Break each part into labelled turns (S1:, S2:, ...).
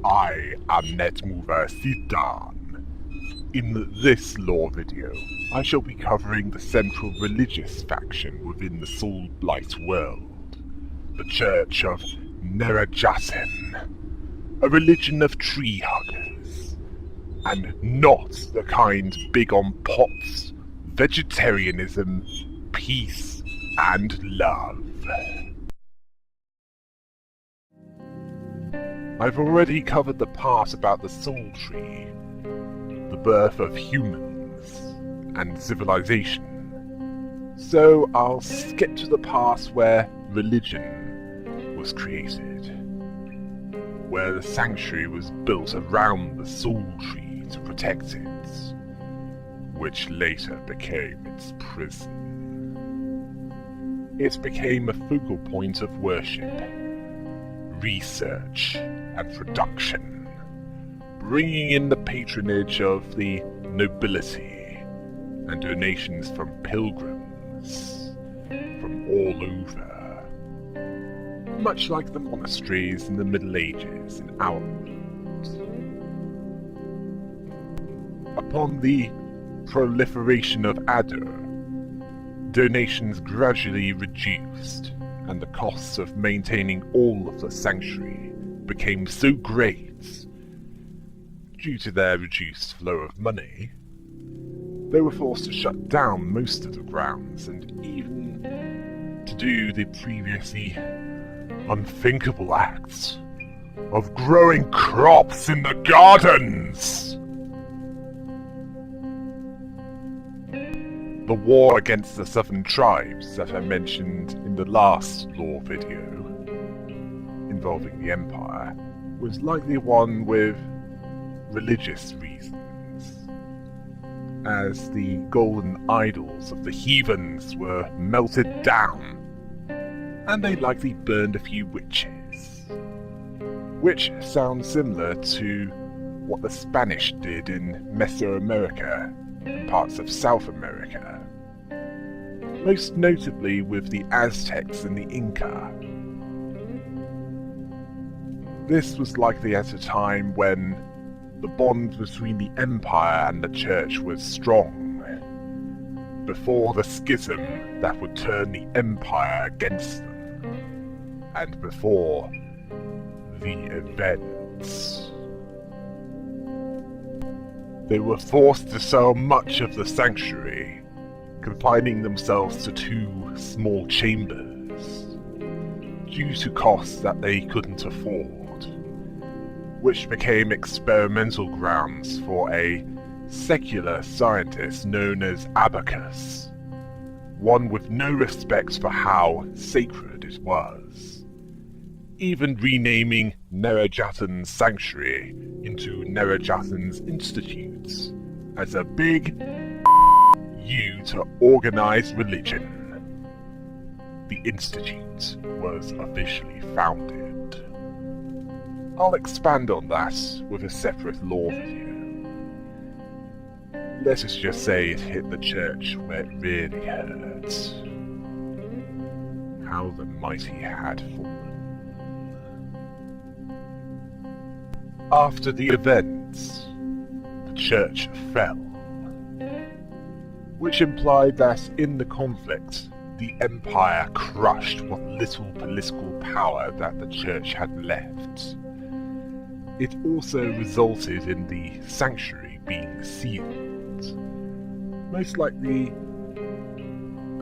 S1: I am NetMoverSitan. In this lore video, I shall be covering the central religious faction within the Soulblight world, the Church of Nerajatan, a religion of tree huggers, and not the kind big on pots, vegetarianism, peace, and love. I've already covered the part about the Soul Tree, the birth of humans, and civilization. So I'll skip to the part where religion was created, where the sanctuary was built around the Soul Tree to protect it, which later became its prison. It became a focal point of worship, research, and production, bringing in the patronage of the nobility and donations from pilgrims from all over, much like the monasteries in the Middle Ages in our world. Upon the proliferation of Adder, donations gradually reduced, and the costs of maintaining all of the sanctuary became so great, due to their reduced flow of money, they were forced to shut down most of the grounds and even to do the previously unthinkable acts of growing crops in the gardens. The war against the southern tribes that I mentioned in the last lore video involving the Empire was likely one with religious reasons, as the golden idols of the heathens were melted down, and they likely burned a few witches, which sounds similar to what the Spanish did in Mesoamerica and parts of South America, most notably with the Aztecs and the Inca. This was likely at a time when the bond between the Empire and the Church was strong, before the schism that would turn the Empire against them, and before the events. They were forced to sell much of the sanctuary, confining themselves to 2 small chambers, due to costs that they couldn't afford, which became experimental grounds for a secular scientist known as Abacus, one with no respect for how sacred it was, even renaming Nerajatan's sanctuary into Nerajatan's Institute as a big U to organize religion. The Institute was officially founded. I'll expand on that with a separate lore video. Let us just say it hit the church where it really hurt. How the mighty had fallen. After the events, the church fell, which implied that in the conflict, the Empire crushed what little political power that the church had left. It also resulted in the sanctuary being sealed, most likely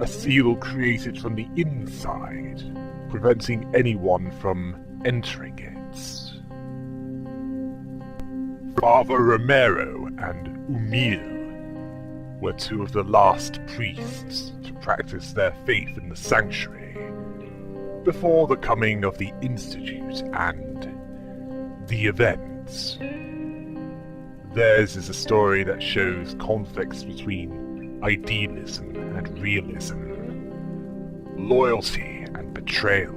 S1: a seal created from the inside, preventing anyone from entering it. Father Romero and Umil were 2 of the last priests to practice their faith in the sanctuary, before the coming of the Institute and the events. Theirs is a story that shows conflicts between idealism and realism, loyalty and betrayal.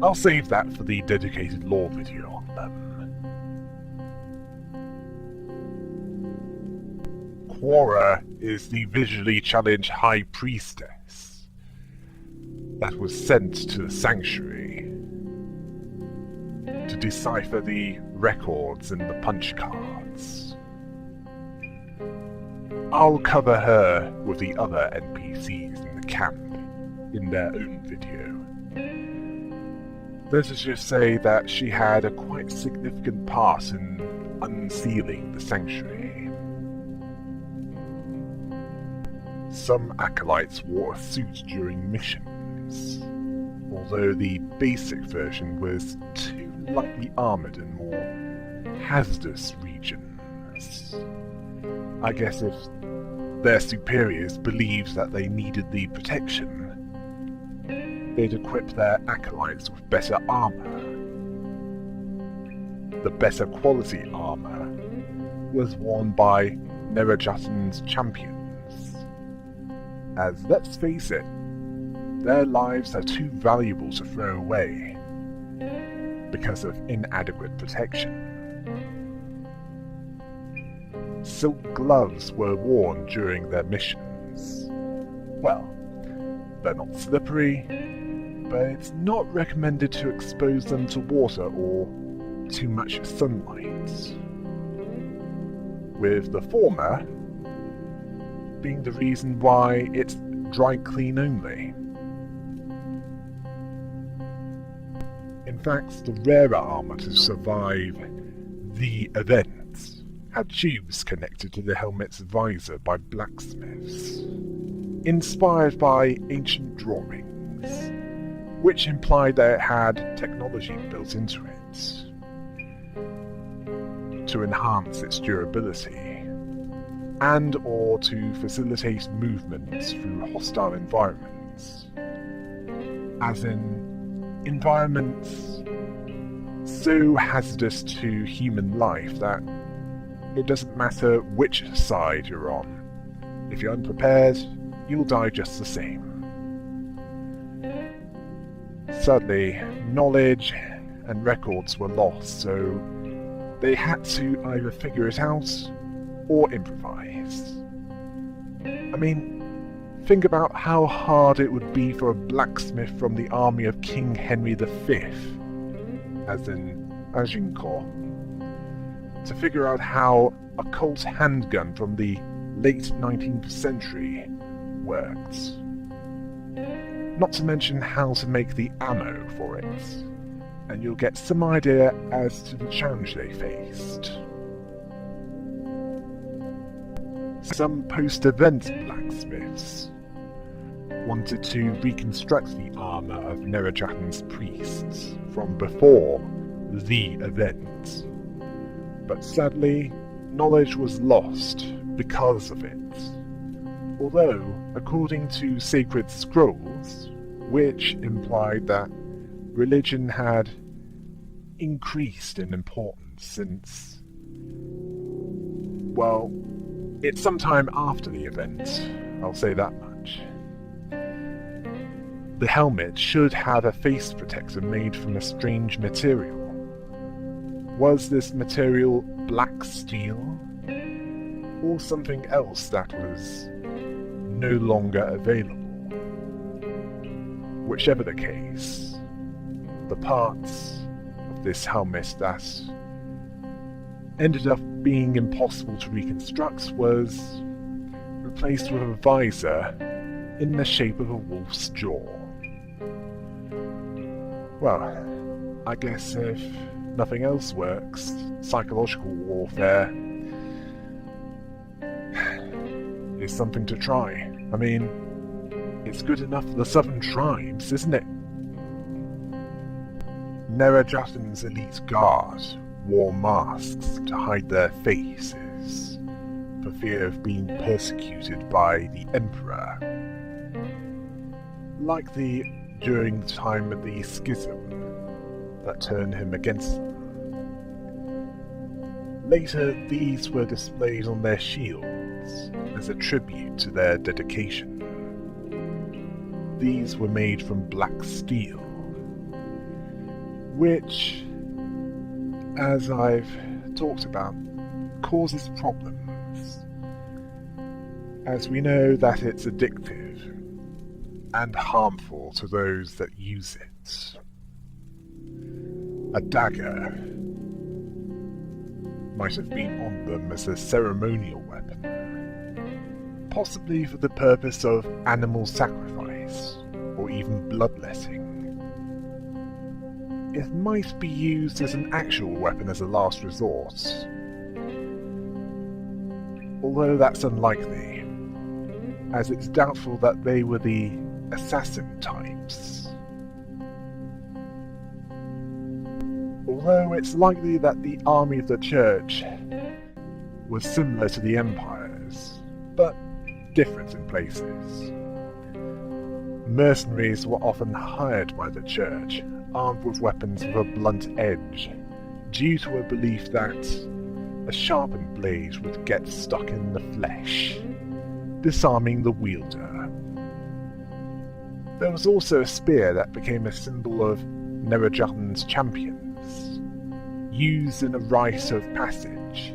S1: I'll save that for the dedicated lore video on them. Quora is the visually challenged High Priestess that was sent to the Sanctuary. decipher the records and the punch cards. I'll cover her with the other NPCs in the camp in their own video. Let us just say that she had a quite significant part in unsealing the sanctuary. Some acolytes wore a suit during missions, although the basic version was too lightly armoured in more hazardous regions. I guess if their superiors believed that they needed the protection, they'd equip their acolytes with better armour. The better quality armour was worn by Nerajatan's champions, as let's face it, their lives are too valuable to throw away because of inadequate protection. Silk gloves were worn during their missions. Well, they're not slippery, but it's not recommended to expose them to water or too much sunlight, with the former being the reason why it's dry clean only. In fact, the rarer armour to survive the event had tubes connected to the helmet's visor by blacksmiths, inspired by ancient drawings, which implied that it had technology built into it to enhance its durability and or to facilitate movement through hostile environments, as in environments so hazardous to human life that it doesn't matter which side you're on. If you're unprepared, you'll die just the same. Sadly, knowledge and records were lost, so they had to either figure it out or improvise. I mean, think about how hard it would be for a blacksmith from the army of King Henry V, as in Agincourt, to figure out how a Colt handgun from the late 19th century worked. Not to mention how to make the ammo for it, and you'll get some idea as to the challenge they faced. Some post-event blacksmiths wanted to reconstruct the armor of Nerajatan's priests from before the event, but sadly, knowledge was lost because of it. Although, according to sacred scrolls, which implied that religion had increased in importance since, well, it's sometime after the event, I'll say that much. The helmet should have a face protector made from a strange material. Was this material black steel, or something else that was no longer available? Whichever the case, the parts of this helmet that ended up being impossible to reconstruct was replaced with a visor in the shape of a wolf's jaw. Well, I guess if nothing else works, psychological warfare is something to try. I mean, it's good enough for the southern tribes, isn't it? Nerajatan's elite guard wore masks to hide their faces, for fear of being persecuted by the Emperor. Like during the time of the schism that turned him against them. Later, these were displayed on their shields as a tribute to their dedication. These were made from black steel, which, as I've talked about, causes problems, as we know that it's addictive and harmful to those that use it. A dagger might have been on them as a ceremonial weapon, possibly for the purpose of animal sacrifice or even bloodletting. It might be used as an actual weapon as a last resort, although that's unlikely, as it's doubtful that they were the assassin types. Although it's likely that the army of the Church was similar to the Empire's, but different in places. Mercenaries were often hired by the Church, armed with weapons with a blunt edge, due to a belief that a sharpened blade would get stuck in the flesh, disarming the wielder. There was also a spear that became a symbol of Nerajatan's champions, used in a rite of passage,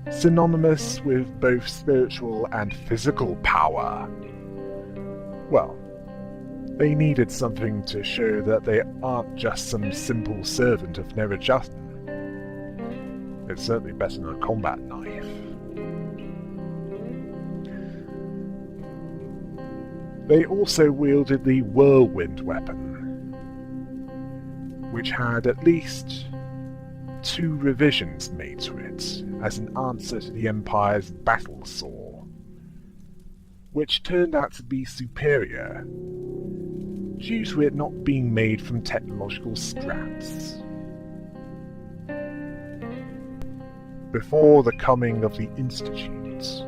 S1: synonymous with both spiritual and physical power. Well, they needed something to show that they aren't just some simple servant of Nerajatan. It's certainly better than a combat knife. They also wielded the whirlwind weapon, which had at least 2 revisions made to it as an answer to the Empire's battle saw, which turned out to be superior due to it not being made from technological scraps. Before the coming of the Institute,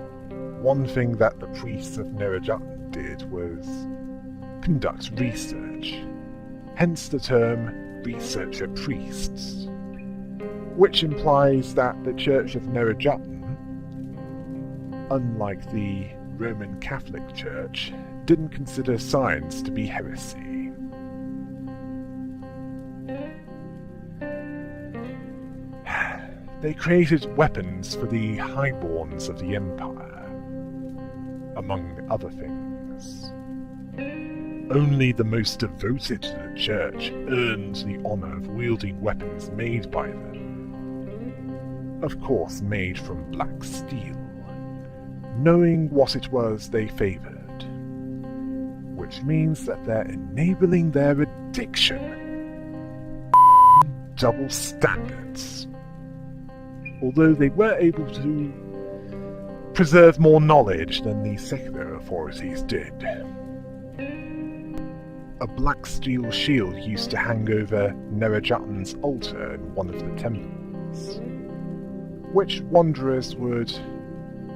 S1: one thing that the priests of Nerajatan did was conduct research, hence the term researcher priests, which implies that the Church of Nerajatan, unlike the Roman Catholic Church, didn't consider science to be heresy. They created weapons for the highborns of the Empire, among other things. Only the most devoted to the Church earned the honor of wielding weapons made by them. Of course, made from black steel, knowing what it was they favored, which means that they're enabling their addiction. Double standards. Although they were able to preserve more knowledge than the secular authorities did. A black steel shield used to hang over Nerajatan's altar in one of the temples, which wanderers would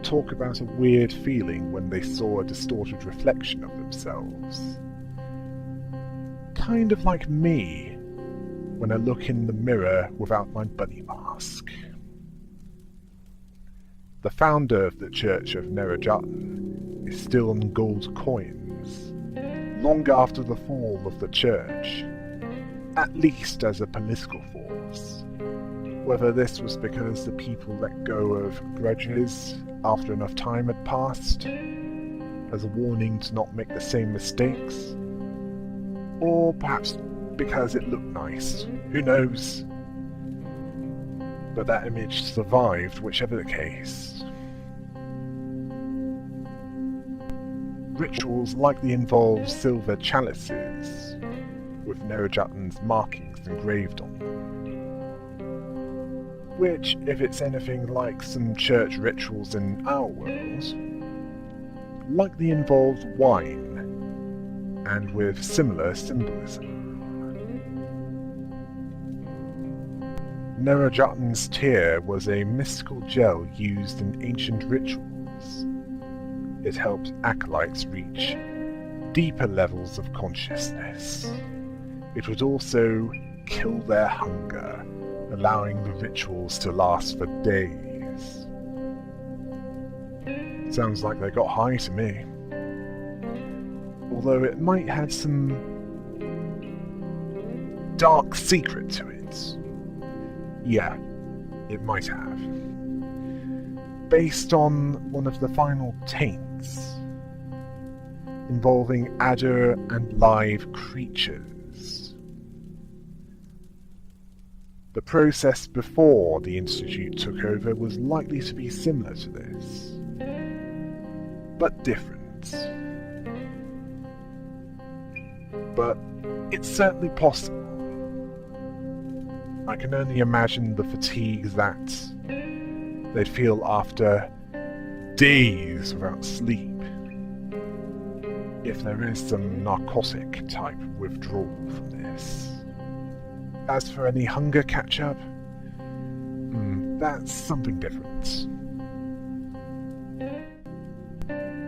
S1: talk about a weird feeling when they saw a distorted reflection of themselves. Kind of like me when I look in the mirror without my bunny mask. The founder of the Church of Nerajatan is still on gold coins, long after the fall of the Church, at least as a political force. Whether this was because the people let go of grudges after enough time had passed, as a warning to not make the same mistakes, or perhaps because it looked nice, who knows? But that image survived, whichever the case. Rituals likely involve silver chalices, with Nerajatan's markings engraved on them. Which, if it's anything like some church rituals in our world, likely involved wine, and with similar symbolism. Nerajatan's tear was a mystical gel used in ancient rituals. It helped acolytes reach deeper levels of consciousness. It would also kill their hunger, allowing the rituals to last for days. Sounds like they got high to me. Although it might have some dark secret to it. Yeah, it might have. Based on one of the final taints, involving adder and live creatures. The process before the Institute took over was likely to be similar to this, but different. But it's certainly possible. I can only imagine the fatigue that they'd feel after days without sleep, if there is some narcotic type withdrawal from this. As for any hunger catch-up, that's something different.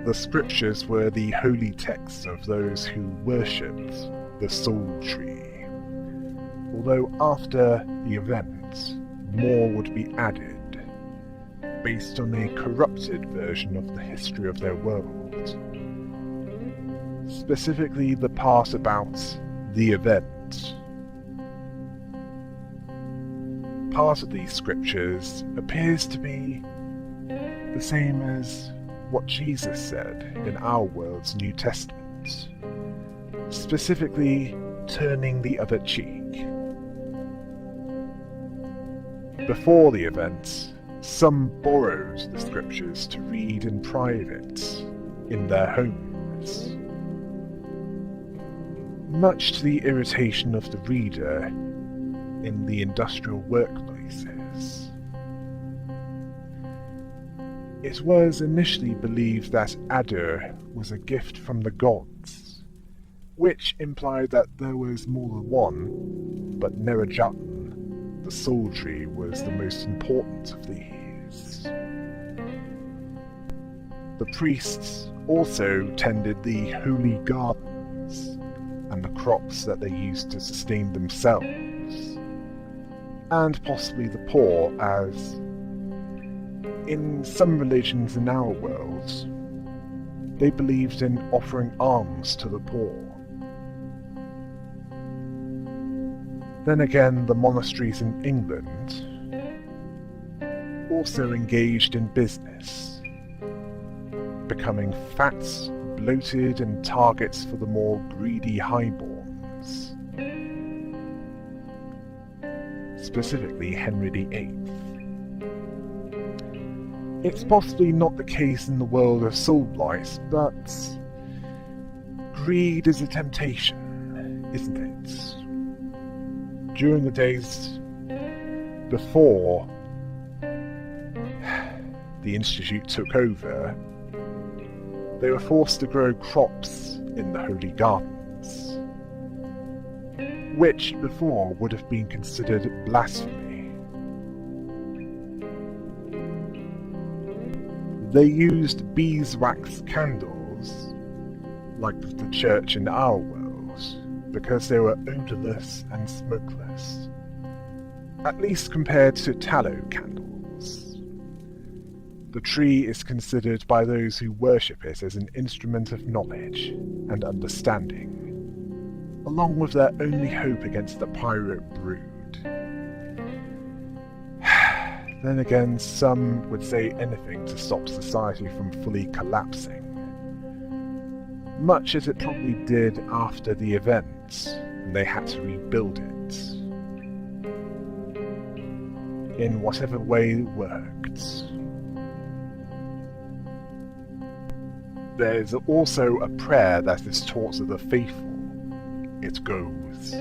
S1: The scriptures were the holy texts of those who worshipped the Soul Tree, although after the event, more would be added, based on a corrupted version of the history of their world. Specifically the part about the event. Part of these scriptures appears to be the same as what Jesus said in our world's New Testament, specifically turning the other cheek. Before the event, some borrowed the scriptures to read in private in their homes, much to the irritation of the reader in the industrial workplaces. It was initially believed that Adder was a gift from the gods, which implied that there was more than one, but Nerajatan, the Soul Tree, was the most important of these. The priests also tended the holy gardens and the crops that they used to sustain themselves, and possibly the poor, as in some religions in our world, they believed in offering alms to the poor. Then again, the monasteries in England also engaged in business, becoming fat, bloated, and targets for the more greedy highborns, specifically Henry VIII. It's possibly not the case in the world of Soulblight, but greed is a temptation, isn't it? During the days before the Institute took over, they were forced to grow crops in the holy gardens, which before would have been considered blasphemy. They used beeswax candles, like the church in our world, because they were odourless and smokeless, at least compared to tallow candles. The tree is considered by those who worship it as an instrument of knowledge and understanding, along with their only hope against the pirate brood. Then again, some would say anything to stop society from fully collapsing, much as it probably did after the event, and they had to rebuild it, in whatever way it worked. There is also a prayer that is taught to the faithful. It goes,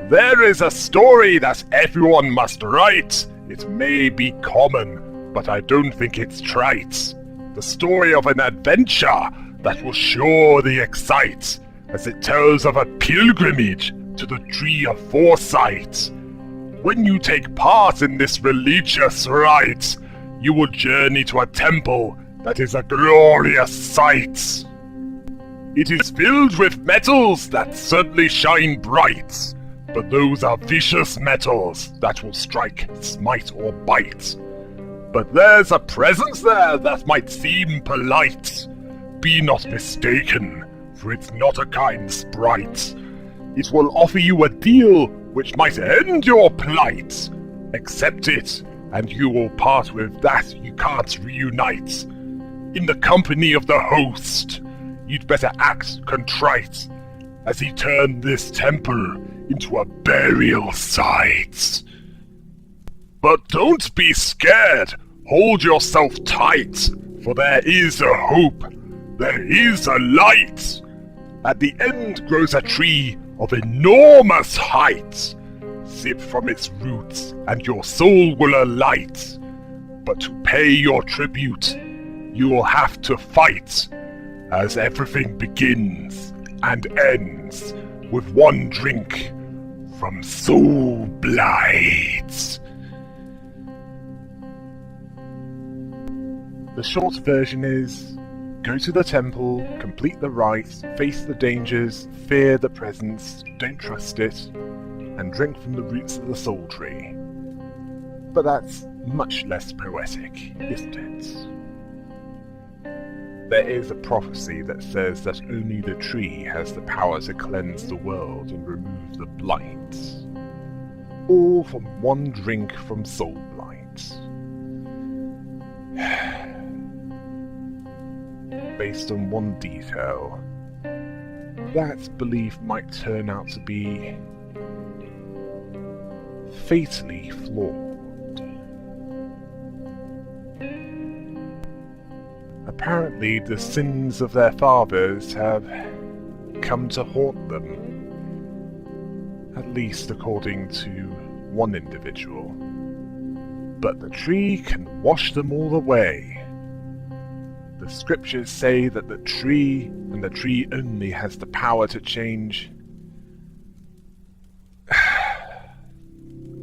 S1: "There is a story that everyone must write. It may be common, but I don't think it's trite. The story of an adventure that will surely excite, as it tells of a pilgrimage to the Tree of Foresight. When you take part in this religious rite, you will journey to a temple that is a glorious sight. It is filled with metals that certainly shine bright, but those are vicious metals that will strike, smite, or bite. But there's a presence there that might seem polite. Be not mistaken, for it's not a kind sprite. It will offer you a deal which might end your plight. Accept it, and you will part with that you can't reunite. In the company of the host, you'd better act contrite, as he turned this temple into a burial site. But don't be scared. Hold yourself tight, for there is a hope. There is a light. At the end grows a tree of enormous height. Sip from its roots, and your soul will alight. But to pay your tribute, you will have to fight, as everything begins and ends with one drink from Soulblight. The short version is, go to the temple, complete the rites, face the dangers, fear the presence, don't trust it, and drink from the roots of the soul tree. But that's much less poetic, isn't it? There is a prophecy that says that only the tree has the power to cleanse the world and remove the blight. All from one drink from Soulblight. Based on one detail, that belief might turn out to be fatally flawed. Apparently, the sins of their fathers have come to haunt them, at least according to one individual. But the tree can wash them all away. The scriptures say that the tree, and the tree only, has the power to change.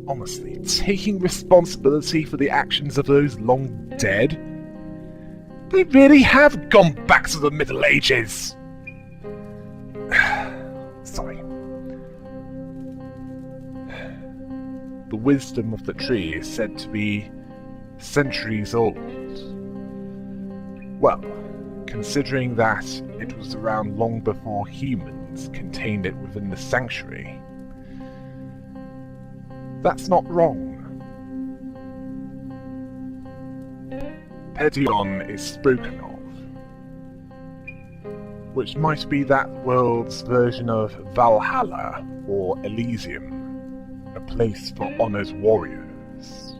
S1: Honestly, taking responsibility for the actions of those long dead? They really have gone back to the Middle Ages! Sorry. The wisdom of the tree is said to be centuries old. Well, considering that it was around long before humans contained it within the sanctuary, that's not wrong. Pedion is spoken of, which might be that world's version of Valhalla or Elysium, a place for honoured warriors.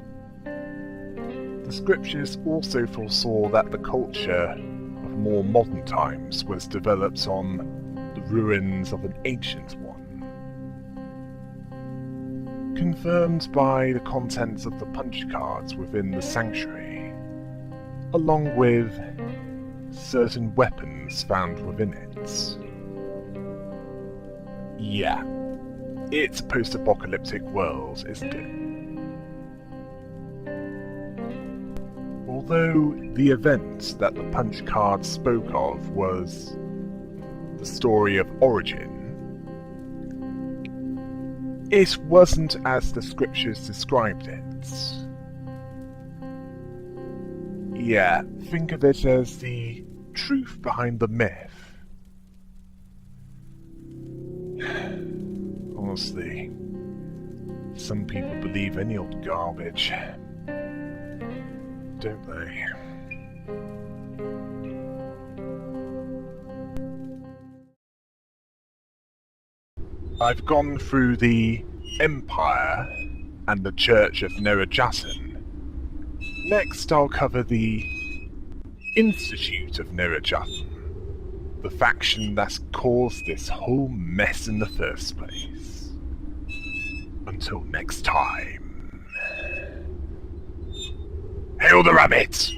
S1: The scriptures also foresaw that the culture of more modern times was developed on the ruins of an ancient one, confirmed by the contents of the punch cards within the sanctuary, along with certain weapons found within it. Yeah, it's a post-apocalyptic world, isn't it? Although the event that the punch card spoke of was the story of origin, it wasn't as the scriptures described it. Yeah, think of it as the truth behind the myth. Honestly, some people believe any old garbage, don't they? I've gone through the Empire and the Church of Nerajatan. Next, I'll cover the Institute of Nerajatan, the faction that's caused this whole mess in the first place. Until next time. Hail the rabbit!